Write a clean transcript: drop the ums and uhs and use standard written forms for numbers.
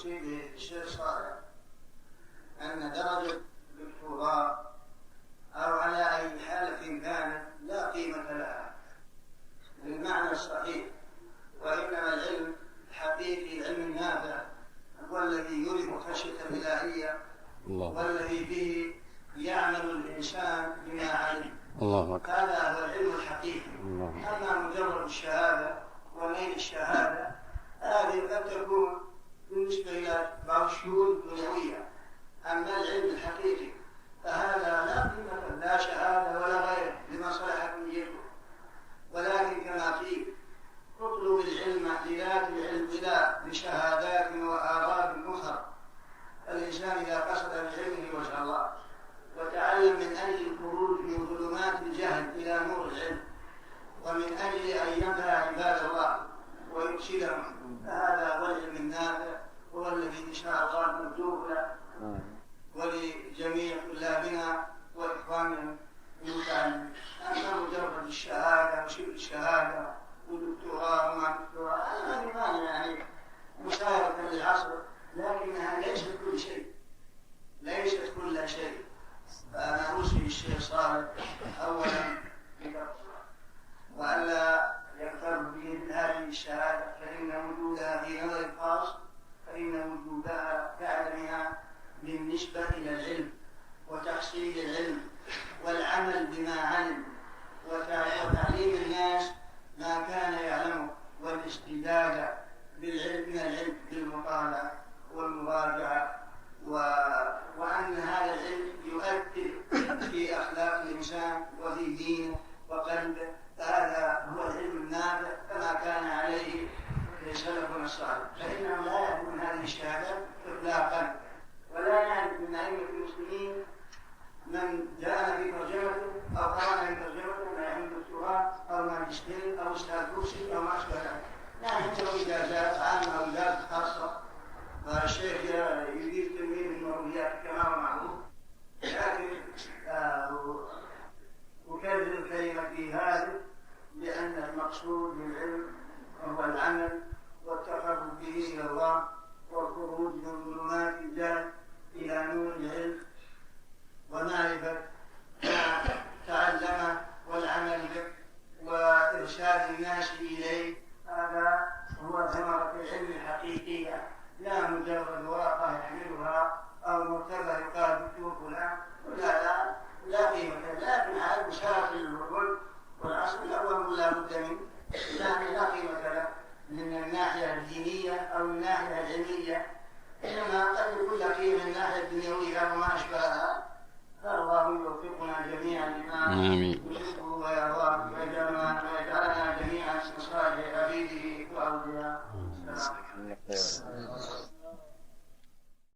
أشير للشيخ صالح أن درجة الدكتوراه أو على أي حالة كانت لا قيمة لها بالمعنى الصحيح، وإنما العلم الحقيقي العلم النافع هو الذي يورث خشية الإلهية والذي به يعمل الإنسان بما علم. هذا هو العلم الحقيقي. أما مجرد الشهادة ونيل الشهادة هذه قد تكون بالنسبة إلى بعض الشؤون الدنيوية، أما العلم الحقيقي فهذا لا قيمة لا شهادة ولا غيره لمصلحة نيته. ولكن كما قيل اطلب العلم لذات العلم لا لشهادات وآراء أخرى. الإنسان إذا قصد بعلمه وجه الله وتعلم من أجل الخروج من ظلمات الجهل إلى نور العلم ومن أجل أن ينفع عباد الله ويرشدهم، فهذا هو العلم النافع، هو الذي إن شاء الله نرجوه له ولجميع طلابنا وإخواننا المتعلمين. أما مجرد الشهادة وشبه الشهادة ودكتوراه وما دكتوراه هذه معنى يعني مسايرة للعصر، لكنها ليست كل شيء، ليست كل شيء. فأنا أوصي الشيخ صالح أولا وألا يغتر بهذه الشهادة، فإن وجودها في نظر الخاص فإن وجودها كعدمها بالنسبة إلى العلم وتحصيل العلم والعمل بما علم وتعليم الناس ما كان يعلمه والاستزادة بالعلم من العلم بالمطالعة والمراجعة، وأن هذا العلم يؤثر في أخلاق الإنسان وفي دينه وقلبه، فهذا هو العلم النافع كما كان عليه سلفنا الصالح. فإنهم لا يعرفون هذه الشهادات إطلاقا، ولا يعرف من أئمة المسلمين من جاءنا في ترجمته أو قرأنا في ترجمته ما يعمل دكتوراه أو ماجستير أو أستاذ كرسي أو ما أشبه ذلك. لا عنده إجازات عامة أو إجازات خاصة، والشيخ يدير تلميذ المرويات كما هو معروف. لكن أكرر الكلمة في هذا لأن المقصود بالعلم هو العمل والتقرب به إلى الله والخروج من ظلمات الجهل إلى نور العلم ومعرفة ما تعلمه والعمل به وإرشاد الناس إليه. هذا هو ثمرة العلم الحقيقية، لا مجرد ورقة يحملها أو مرتبة يقال دكتور فلان، لا قيمة. لكن هذا شرف للرجل والعصر الأول لا بد منه، لكن لا قيمة له من الناحية الدينية أو الناحية العلمية، إنما قد يكون قيمة من الناحية الدنيوية وما أشبهها. فالله يوفقنا جميعا لما يحبه ويرضاه ويجعلنا جميعا من صالح عبيده وأوليائه.